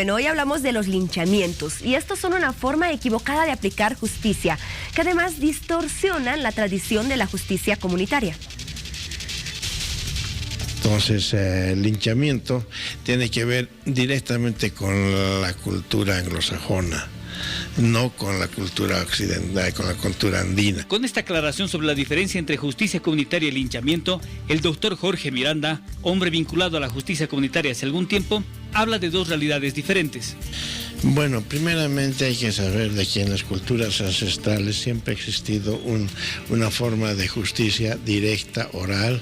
Bueno, hoy hablamos de los linchamientos y estos son una forma equivocada de aplicar justicia, que además distorsionan la tradición de la justicia comunitaria. Entonces, el linchamiento tiene que ver directamente con la cultura anglosajona, no con la cultura occidental, con la cultura andina. Con esta aclaración sobre la diferencia entre justicia comunitaria y linchamiento, el doctor Jorge Miranda, hombre vinculado a la justicia comunitaria hace algún tiempo, habla de dos realidades diferentes. Bueno, primeramente hay que saber de que en las culturas ancestrales siempre ha existido una forma de justicia directa, oral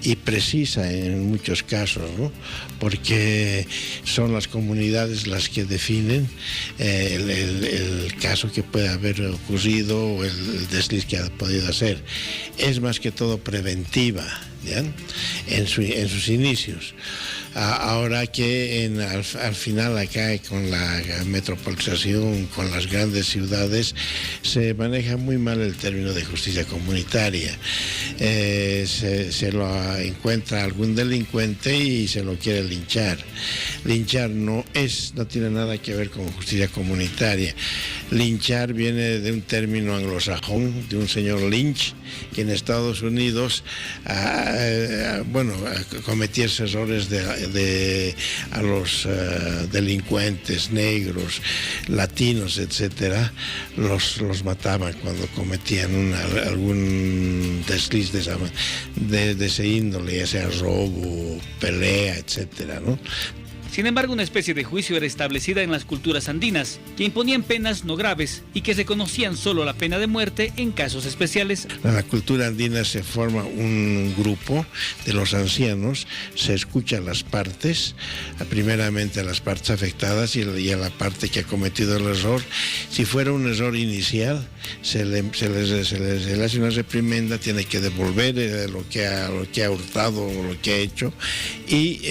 y precisa en muchos casos, ¿no? Porque son las comunidades las que definen el caso que puede haber ocurrido o el desliz que ha podido hacer. Es más que todo preventiva, ¿ya? En sus inicios. Ahora que al final acá con la metropolización, con las grandes ciudades, se maneja muy mal el término de justicia comunitaria. Se lo encuentra algún delincuente y se lo quiere linchar. Linchar no tiene nada que ver con justicia comunitaria. Linchar viene de un término anglosajón, de un señor Lynch, que en Estados Unidos cometía errores a los delincuentes negros, latinos, etcétera, los mataban cuando cometían algún desliz de ese índole, ya sea robo, pelea, etcétera, ¿no? Sin embargo, una especie de juicio era establecida en las culturas andinas, que imponían penas no graves y que reconocían solo la pena de muerte en casos especiales. En la cultura andina se forma un grupo de los ancianos, se escuchan las partes, primeramente a las partes afectadas y a la parte que ha cometido el error. Si fuera un error inicial, se le hace una reprimenda, tiene que devolver lo que ha hurtado o lo que ha hecho y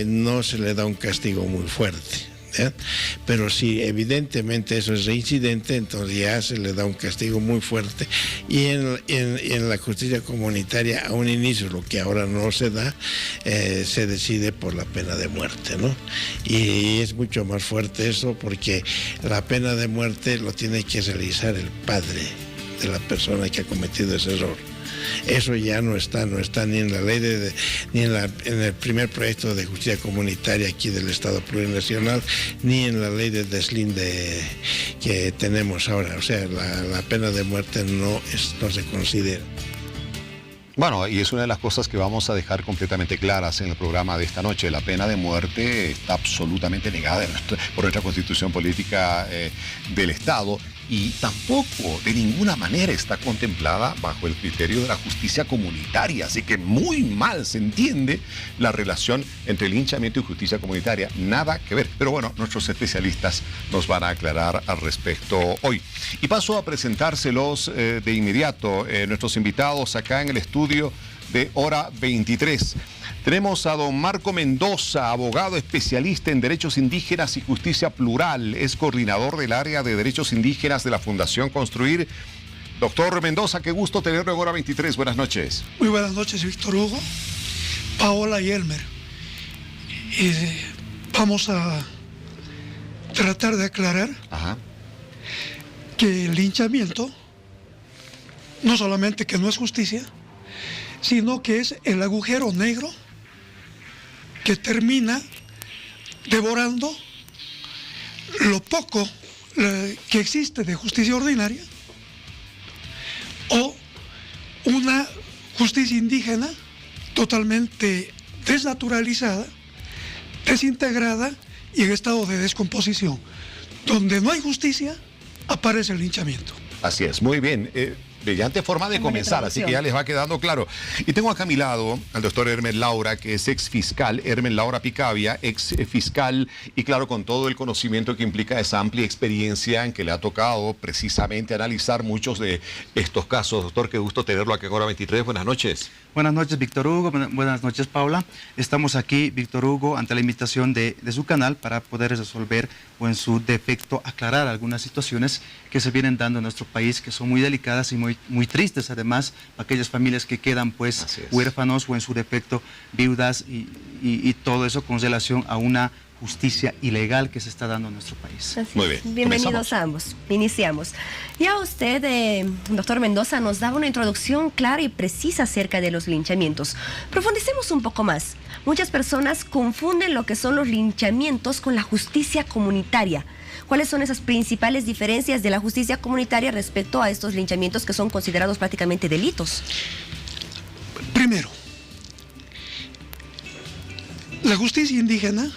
no se le da un castigo muy fuerte, ¿ya? Pero si evidentemente eso es reincidente, entonces ya se le da un castigo muy fuerte y en la justicia comunitaria a un inicio, lo que ahora no se da, se decide por la pena de muerte, ¿no? Y es mucho más fuerte eso porque la pena de muerte lo tiene que realizar el padre de la persona que ha cometido ese error. Eso ya no está ni en la ley ni en el primer proyecto de justicia comunitaria aquí del Estado plurinacional, ni en la ley de deslinde que tenemos ahora. O sea, la pena de muerte no se considera. Bueno, y es una de las cosas que vamos a dejar completamente claras en el programa de esta noche. La pena de muerte está absolutamente negada por nuestra constitución política del Estado y tampoco de ninguna manera está contemplada bajo el criterio de la justicia comunitaria. Así que muy mal se entiende la relación entre linchamiento y justicia comunitaria. Nada que ver. Pero bueno, nuestros especialistas nos van a aclarar al respecto hoy. Y paso a presentárselos de inmediato. Nuestros invitados acá en el estudio de Hora 23. Tenemos a don Marco Mendoza, abogado especialista en derechos indígenas y justicia plural. Es coordinador del área de derechos indígenas de la Fundación Construir. Doctor Mendoza, qué gusto tenerlo en Hora 23. Buenas noches. Muy buenas noches, Víctor Hugo, Paola y Elmer. Vamos a tratar de aclarar que el linchamiento no solamente que no es justicia, sino que es el agujero negro que termina devorando lo poco que existe de justicia ordinaria o una justicia indígena totalmente desnaturalizada, desintegrada y en estado de descomposición. Donde no hay justicia, aparece el linchamiento. Así es, muy bien. Brillante forma de comenzar, así que ya les va quedando claro. Y tengo acá a mi lado al doctor Hermen Laura, que es ex fiscal, Hermen Laura Picabia, ex fiscal, y claro, con todo el conocimiento que implica esa amplia experiencia en que le ha tocado precisamente analizar muchos de estos casos. Doctor, qué gusto tenerlo aquí en Hora 23. Buenas noches. Buenas noches, Víctor Hugo. Buenas noches, Paula. Estamos aquí, Víctor Hugo, ante la invitación de su canal para poder resolver o en su defecto aclarar algunas situaciones que se vienen dando en nuestro país, que son muy delicadas y muy tristes, además, aquellas familias que quedan pues huérfanos o en su defecto viudas y todo eso con relación a una justicia ilegal que se está dando en nuestro país. Así Muy bien, es. Bienvenidos comenzamos. a ambos. Iniciamos. Ya usted, doctor Mendoza, nos daba una introducción clara y precisa acerca de los linchamientos. Profundicemos un poco más. Muchas personas confunden lo que son los linchamientos con la justicia comunitaria. ¿Cuáles son esas principales diferencias de la justicia comunitaria respecto a estos linchamientos que son considerados prácticamente delitos? Primero, la justicia indígena,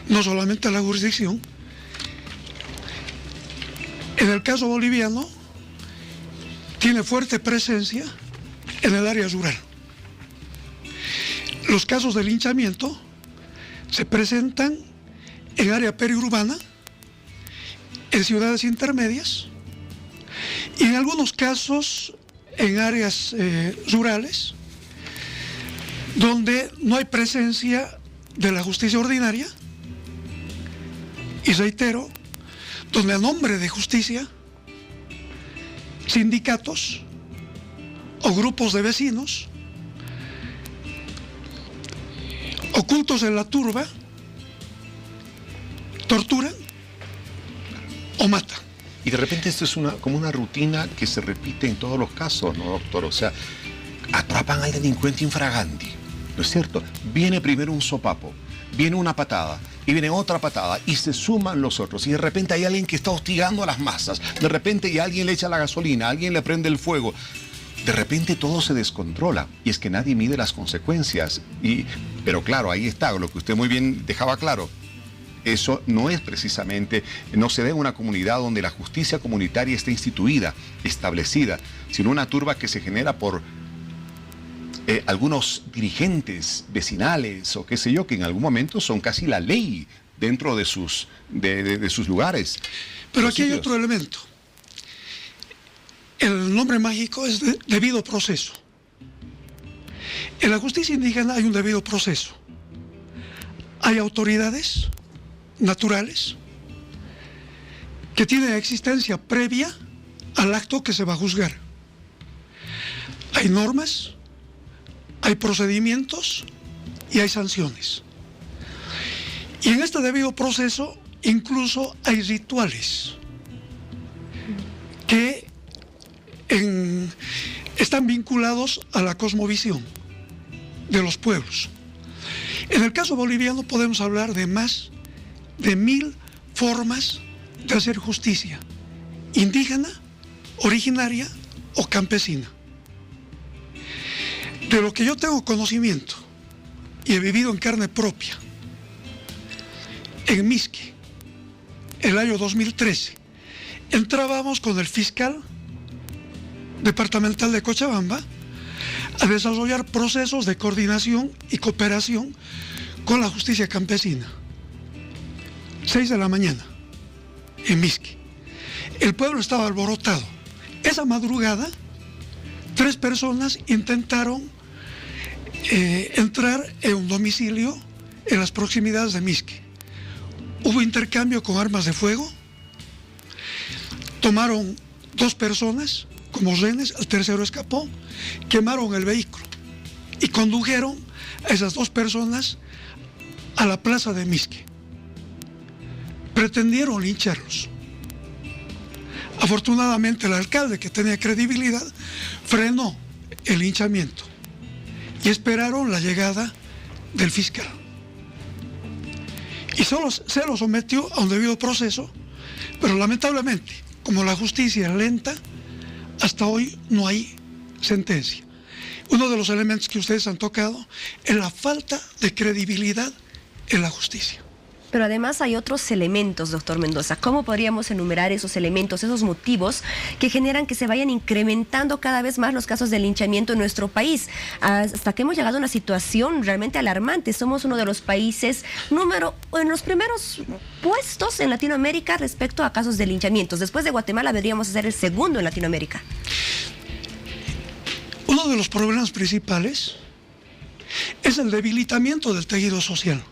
no solamente la jurisdicción, en el caso boliviano, tiene fuerte presencia en el área rural. Los casos de linchamiento se presentan en área periurbana, en ciudades intermedias y en algunos casos en áreas rurales donde no hay presencia de la justicia ordinaria y, reitero, donde a nombre de justicia sindicatos o grupos de vecinos ocultos en la turba torturan o matan. Y de repente esto es como una rutina que se repite en todos los casos, ¿no, doctor? O sea, atrapan al delincuente infraganti, ¿no es cierto? Viene primero un sopapo, viene una patada, y viene otra patada, y se suman los otros, y de repente hay alguien que está hostigando a las masas, de repente y alguien le echa la gasolina, alguien le prende el fuego, de repente todo se descontrola, y es que nadie mide las consecuencias, pero claro, ahí está, lo que usted muy bien dejaba claro. Eso no es precisamente, no se ve en una comunidad donde la justicia comunitaria está instituida, establecida, sino una turba que se genera por algunos dirigentes vecinales o qué sé yo, que en algún momento son casi la ley dentro de sus lugares. Pero aquí hay otro elemento. El nombre mágico es debido proceso. En la justicia indígena hay un debido proceso. Hay autoridades naturales que tienen existencia previa al acto que se va a juzgar. Hay normas, hay procedimientos y hay sanciones. Y en este debido proceso incluso hay rituales que están vinculados a la cosmovisión de los pueblos. En el caso boliviano podemos hablar de más de 1000 formas de hacer justicia, indígena, originaria o campesina. De lo que yo tengo conocimiento y he vivido en carne propia, en Misque, el año 2013, entrábamos con el fiscal departamental de Cochabamba a desarrollar procesos de coordinación y cooperación con la justicia campesina. 6 de la mañana, en Misque. El pueblo estaba alborotado. Esa madrugada, 3 personas intentaron entrar en un domicilio en las proximidades de Misque. Hubo intercambio con armas de fuego. Tomaron 2 personas como rehenes, el tercero escapó, quemaron el vehículo y condujeron a esas 2 personas a la plaza de Misque. Pretendieron lincharlos. Afortunadamente el alcalde, que tenía credibilidad, frenó el linchamiento y esperaron la llegada del fiscal. Y solo se lo sometió a un debido proceso, pero lamentablemente, como la justicia es lenta, hasta hoy no hay sentencia. Uno de los elementos que ustedes han tocado es la falta de credibilidad en la justicia. Pero además hay otros elementos, doctor Mendoza. ¿Cómo podríamos enumerar esos elementos, esos motivos que generan que se vayan incrementando cada vez más los casos de linchamiento en nuestro país? Hasta que hemos llegado a una situación realmente alarmante. Somos uno de los países en los primeros puestos en Latinoamérica respecto a casos de linchamientos. Después de Guatemala deberíamos ser el segundo en Latinoamérica. Uno de los problemas principales es el debilitamiento del tejido social.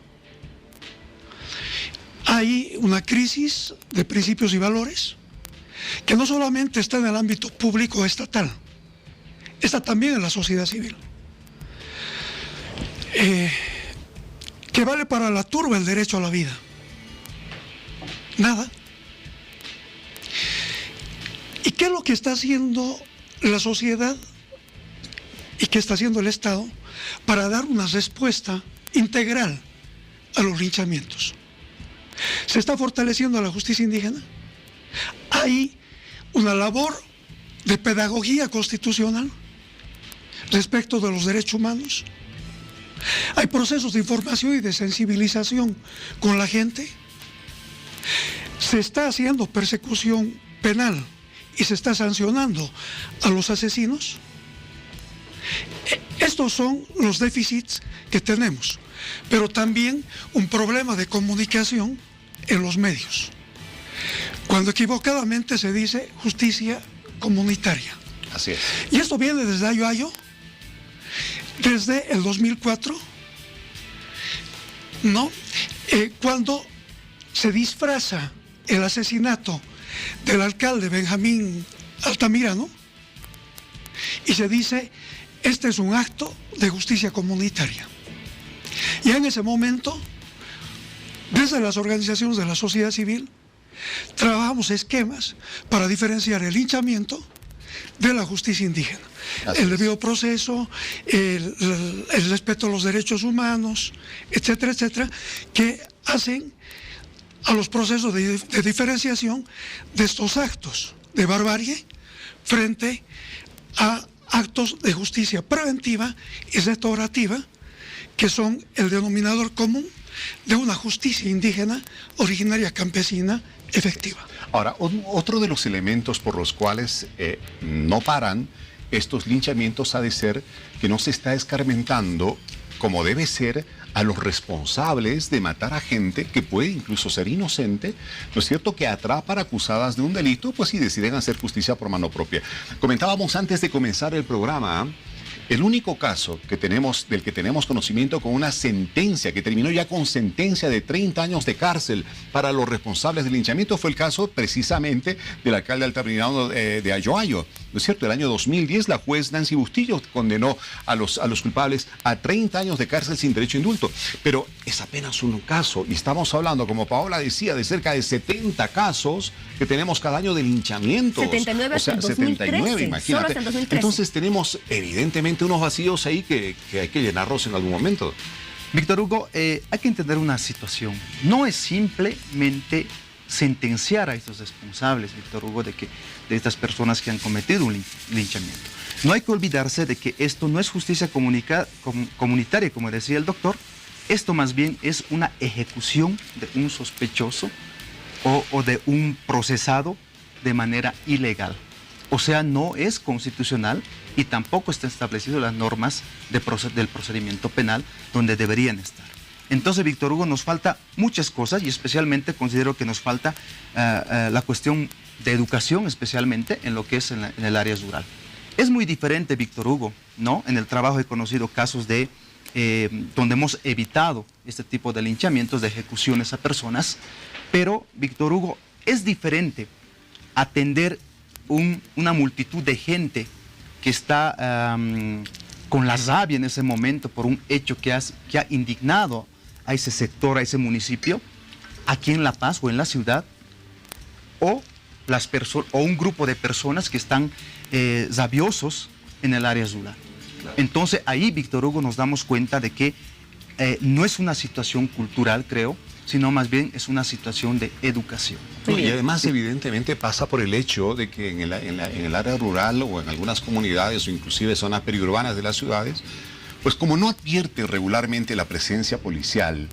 Hay una crisis de principios y valores que no solamente está en el ámbito público estatal, está también en la sociedad civil. ¿Qué vale para la turba el derecho a la vida? Nada. ¿Y qué es lo que está haciendo la sociedad y qué está haciendo el Estado para dar una respuesta integral a los linchamientos? ¿Se está fortaleciendo la justicia indígena? Hay una labor de pedagogía constitucional respecto de los derechos humanos. Hay procesos de información y de sensibilización con la gente. Se está haciendo persecución penal y se está sancionando a los asesinos. Estos son los déficits que tenemos, pero también un problema de comunicación en los medios, cuando equivocadamente se dice justicia comunitaria. Así es. Y esto viene desde Ayo Ayo, desde el 2004, ¿no? Cuando se disfraza el asesinato del alcalde Benjamín Altamirano y se dice, este es un acto de justicia comunitaria. Y en ese momento, desde las organizaciones de la sociedad civil, trabajamos esquemas para diferenciar el linchamiento de la justicia indígena. El debido proceso, el respeto a los derechos humanos, etcétera, etcétera, que hacen a los procesos de diferenciación de estos actos de barbarie frente a actos de justicia preventiva y restaurativa, que son el denominador común de una justicia indígena originaria campesina efectiva. Ahora, otro de los elementos por los cuales no paran estos linchamientos ha de ser que no se está escarmentando como debe ser a los responsables de matar a gente que puede incluso ser inocente, ¿no es cierto?, que atrapan acusadas de un delito, pues sí deciden hacer justicia por mano propia. Comentábamos antes de comenzar el programa, el único caso que tenemos, del que tenemos conocimiento con una sentencia, que terminó ya con sentencia de 30 años de cárcel para los responsables del linchamiento, fue el caso precisamente del alcalde Altamirano de Ayo Ayo, ¿no es cierto? El año 2010 la juez Nancy Bustillo condenó a los culpables a 30 años de cárcel sin derecho a indulto, pero es apenas un caso y estamos hablando, como Paola decía, de cerca de 70 casos que tenemos cada año de linchamientos. 79 hasta el 2013, 79, imagínate. solo hasta el 2013. Entonces tenemos evidentemente unos vacíos ahí que hay que llenarlos en algún momento. Víctor Hugo, hay que entender una situación. No es simplemente sentenciar a estos responsables, Víctor Hugo, de estas personas que han cometido un linchamiento. No hay que olvidarse de que esto no es justicia comunitaria, como decía el doctor. Esto más bien es una ejecución de un sospechoso o de un procesado de manera ilegal. O sea, no es constitucional y tampoco están establecidas las normas del procedimiento penal donde deberían estar. Entonces, Víctor Hugo, nos falta muchas cosas y especialmente considero que nos falta la cuestión de educación, especialmente en lo que es en el área rural. Es muy diferente, Víctor Hugo, ¿no? En el trabajo he conocido casos de donde hemos evitado este tipo de linchamientos, de ejecuciones a personas, pero, Víctor Hugo, es diferente atender una multitud de gente que está con la rabia en ese momento por un hecho que ha indignado a ese sector, a ese municipio, aquí en La Paz o en la ciudad, o un grupo de personas que están rabiosos en el área rural. Claro. Entonces ahí, Víctor Hugo, nos damos cuenta de que no es una situación cultural, creo, sino más bien es una situación de educación. No, y además evidentemente pasa por el hecho de que en el área rural o en algunas comunidades o inclusive zonas periurbanas de las ciudades, pues como no advierte regularmente la presencia policial,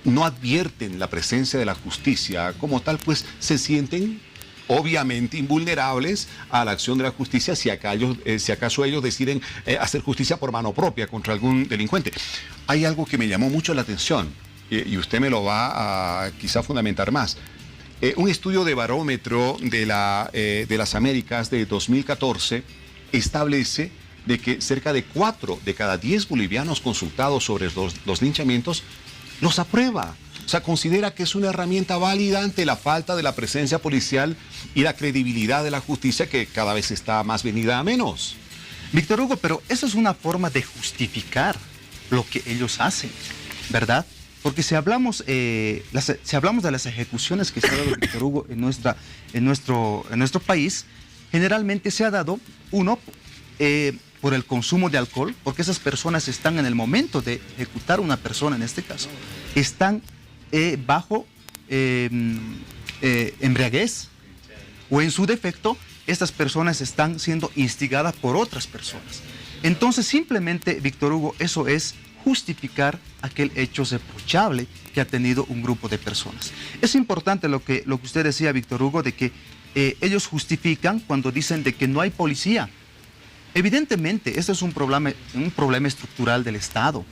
no advierten la presencia de la justicia como tal, pues se sienten obviamente invulnerables a la acción de la justicia si acaso ellos deciden hacer justicia por mano propia contra algún delincuente. Hay algo que me llamó mucho la atención y usted me lo va a quizá fundamentar más. Un estudio de barómetro de las Américas de 2014 establece de que cerca de 4 de cada 10 bolivianos consultados sobre los linchamientos los aprueba. O sea, considera que es una herramienta válida ante la falta de la presencia policial y la credibilidad de la justicia que cada vez está más venida a menos. Víctor Hugo, pero eso es una forma de justificar lo que ellos hacen. ¿verdad? Porque si hablamos de las ejecuciones que se ha dado, Víctor Hugo, en nuestro país, generalmente se ha dado, uno, por el consumo de alcohol, porque esas personas están en el momento de ejecutar a una persona, en este caso, están bajo embriaguez, o en su defecto, estas personas están siendo instigadas por otras personas. Entonces, simplemente, Víctor Hugo, eso es justificar aquel hecho reprochable que ha tenido un grupo de personas. Es importante lo que usted decía, Víctor Hugo, de que ellos justifican cuando dicen de que no hay policía. Evidentemente, este es un problema estructural del Estado.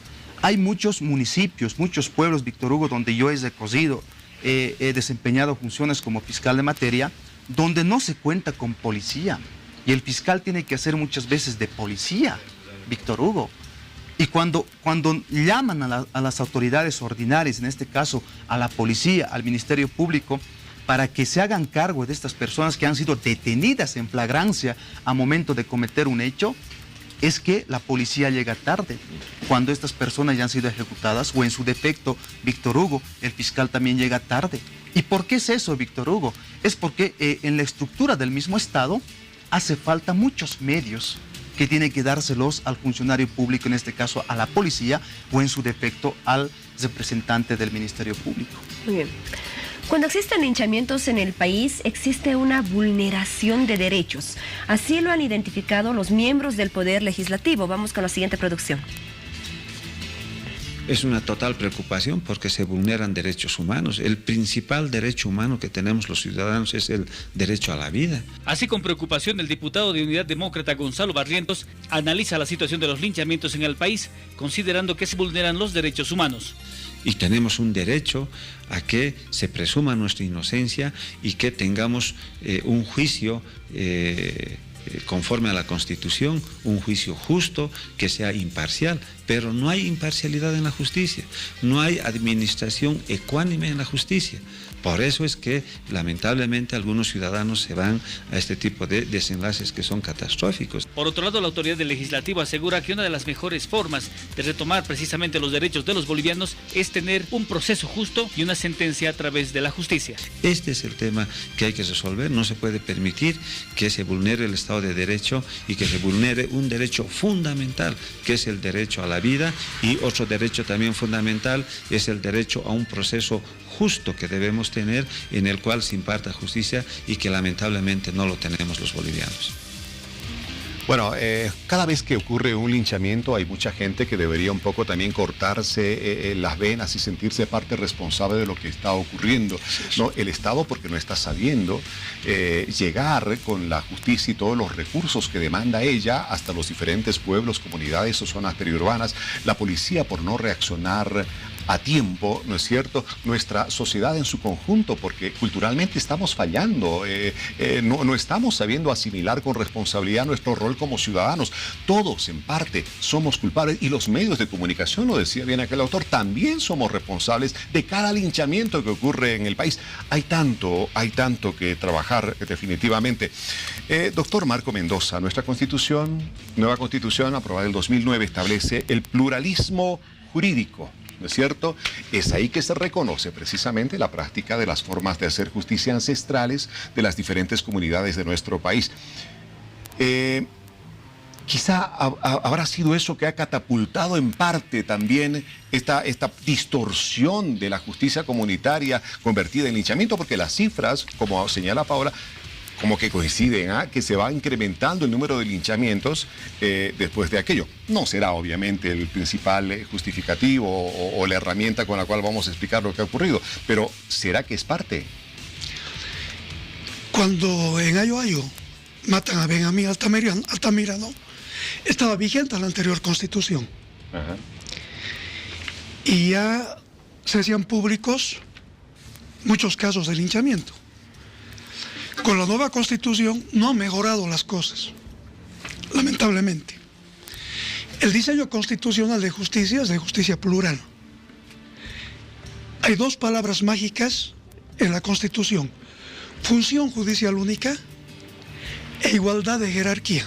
Hay muchos municipios, muchos pueblos, Víctor Hugo, donde yo he recorrido, he desempeñado funciones como fiscal de materia, donde no se cuenta con policía. Y el fiscal tiene que hacer muchas veces de policía, Víctor Hugo. Y cuando llaman a las autoridades ordinarias, en este caso a la policía, al Ministerio Público, para que se hagan cargo de estas personas que han sido detenidas en flagrancia a momento de cometer un hecho, es que la policía llega tarde, cuando estas personas ya han sido ejecutadas, o en su defecto, Víctor Hugo, el fiscal también llega tarde. ¿Y por qué es eso, Víctor Hugo? Es porque en la estructura del mismo Estado hace falta muchos medios que tiene que dárselos al funcionario público, en este caso a la policía, o en su defecto al representante del Ministerio Público. Muy bien. Cuando existen linchamientos en el país, existe una vulneración de derechos. Así lo han identificado los miembros del Poder Legislativo. Vamos con la siguiente producción. Es una total preocupación porque se vulneran derechos humanos. El principal derecho humano que tenemos los ciudadanos es el derecho a la vida. Así, con preocupación, el diputado de Unidad Demócrata Gonzalo Barrientos analiza la situación de los linchamientos en el país, considerando que se vulneran los derechos humanos. Y tenemos un derecho a que se presuma nuestra inocencia y que tengamos un juicio conforme a la Constitución, un juicio justo, que sea imparcial, pero no hay imparcialidad en la justicia, no hay administración ecuánime en la justicia. Por eso es que lamentablemente algunos ciudadanos se van a este tipo de desenlaces que son catastróficos. Por otro lado, la autoridad del legislativo asegura que una de las mejores formas de retomar precisamente los derechos de los bolivianos es tener un proceso justo y una sentencia a través de la justicia. Este es el tema que hay que resolver. No se puede permitir que se vulnere el Estado de Derecho y que se vulnere un derecho fundamental, que es el derecho a la vida, y otro derecho también fundamental es el derecho a un proceso justo que debemos tener, en el cual se imparta justicia, y que lamentablemente no lo tenemos los bolivianos. Bueno, cada vez que ocurre un linchamiento hay mucha gente que debería un poco también cortarse las venas y sentirse parte responsable de lo que está ocurriendo. No, el Estado, porque no está sabiendo llegar con la justicia y todos los recursos que demanda ella hasta los diferentes pueblos, comunidades o zonas periurbanas. La policía, por no reaccionar a tiempo, ¿no es cierto?, nuestra sociedad en su conjunto, porque culturalmente estamos fallando, no estamos sabiendo asimilar con responsabilidad nuestro rol como ciudadanos. Todos, en parte, somos culpables, y los medios de comunicación, lo decía bien aquel autor, también somos responsables de cada linchamiento que ocurre en el país. Hay tanto que trabajar, definitivamente. Doctor Marco Mendoza, nuestra Constitución, nueva Constitución aprobada en el 2009, establece el pluralismo jurídico, ¿no es cierto? Es ahí que se reconoce precisamente la práctica de las formas de hacer justicia ancestrales de las diferentes comunidades de nuestro país. Quizá habrá sido eso que ha catapultado en parte también esta distorsión de la justicia comunitaria convertida en linchamiento, porque las cifras, como señala Paola, como que coinciden, que se va incrementando el número de linchamientos después de aquello. No será obviamente el principal justificativo o la herramienta con la cual vamos a explicar lo que ha ocurrido, pero ¿será que es parte? Cuando en Ayo matan a Benjamín Altamirano, estaba vigente la anterior Constitución. Ajá. Y ya se hacían públicos muchos casos de linchamiento. Con la nueva Constitución no han mejorado las cosas, lamentablemente. El diseño constitucional de justicia es de justicia plural. Hay dos palabras mágicas en la Constitución: función judicial única e igualdad de jerarquía.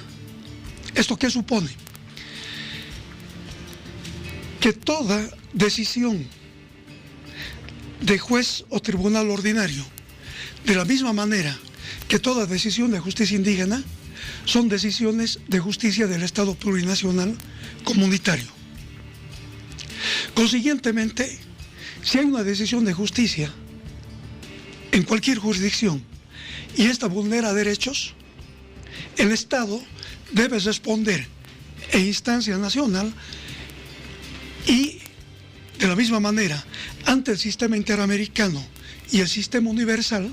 ¿Esto qué supone? Que toda decisión de juez o tribunal ordinario, de la misma manera que toda decisión de justicia indígena, son decisiones de justicia del Estado plurinacional comunitario. Consiguientemente, si hay una decisión de justicia en cualquier jurisdicción y esta vulnera derechos, el Estado debe responder en instancia nacional y, de la misma manera, ante el sistema interamericano y el sistema universal,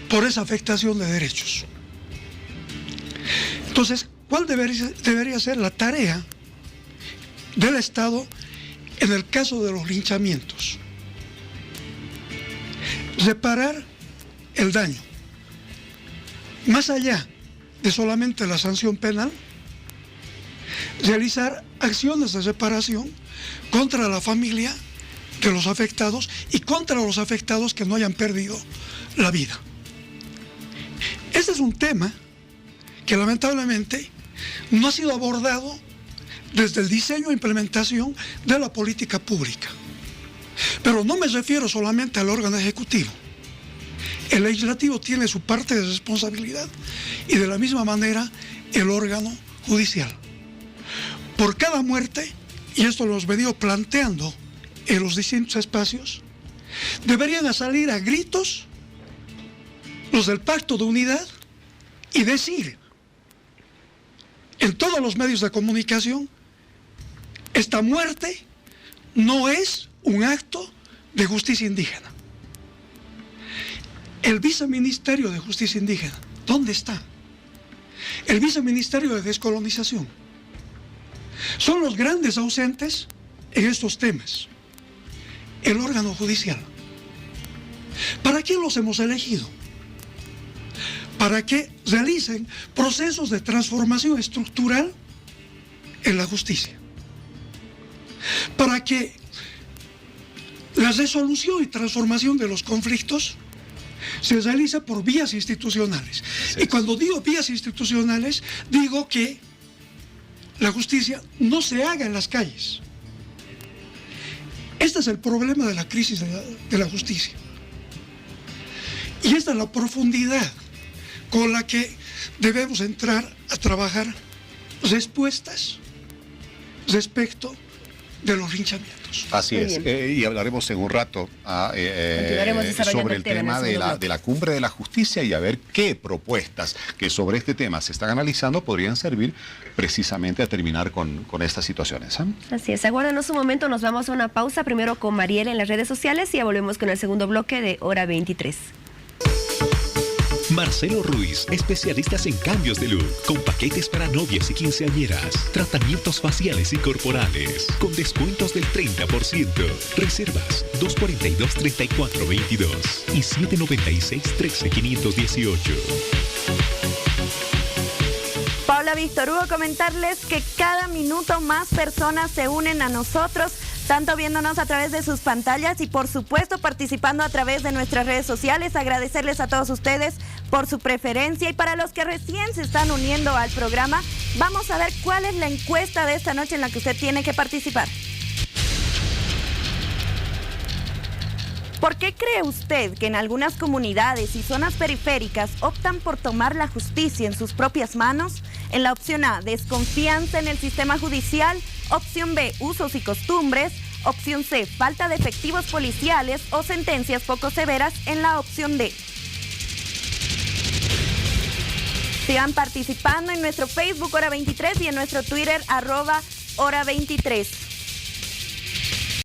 por esa afectación de derechos. Entonces, ¿cuál debería ser la tarea del Estado en el caso de los linchamientos? Reparar el daño. Más allá de solamente la sanción penal, realizar acciones de reparación contra la familia de los afectados y contra los afectados que no hayan perdido la vida. Este es un tema que lamentablemente no ha sido abordado desde el diseño e implementación de la política pública. Pero no me refiero solamente al órgano ejecutivo. El legislativo tiene su parte de responsabilidad y de la misma manera el órgano judicial. Por cada muerte, y esto lo hemos venido planteando en los distintos espacios, deberían salir a gritos los del Pacto de Unidad y decir en todos los medios de comunicación: esta muerte no es un acto de justicia indígena. El viceministerio de Justicia Indígena, ¿dónde está? El viceministerio de Descolonización. Son los grandes ausentes en estos temas. El órgano judicial. ¿Para qué los hemos elegido? Para que realicen procesos de transformación estructural en la justicia. Para que la resolución y transformación de los conflictos se realiza por vías institucionales. Y cuando digo vías institucionales, digo que la justicia no se haga en las calles. Este es el problema de la crisis de la justicia. Y esta es la profundidad con la que debemos entrar a trabajar respuestas respecto de los linchamientos. Así es, y hablaremos en un rato sobre el tema de la cumbre de la justicia y a ver qué propuestas que sobre este tema se están analizando podrían servir precisamente a terminar con estas situaciones. Así es, aguárdenos un momento, nos vamos a una pausa, primero con Mariela en las redes sociales y ya volvemos con el segundo bloque de Hora 23. Marcelo Ruiz, especialistas en cambios de look, con paquetes para novias y quinceañeras, tratamientos faciales y corporales, con descuentos del 30%. Reservas 242-3422 y 796-13-518. Paula, Víctor Hugo, comentarles que cada minuto más personas se unen a nosotros, tanto viéndonos a través de sus pantallas y por supuesto participando a través de nuestras redes sociales. Agradecerles a todos ustedes por su preferencia y para los que recién se están uniendo al programa, vamos a ver cuál es la encuesta de esta noche en la que usted tiene que participar. ¿Por qué cree usted que en algunas comunidades y zonas periféricas optan por tomar la justicia en sus propias manos? En la opción A, desconfianza en el sistema judicial. Opción B, usos y costumbres. Opción C, falta de efectivos policiales o sentencias poco severas en la opción D. Sigan participando en nuestro Facebook Hora 23 y en nuestro Twitter @Hora 23.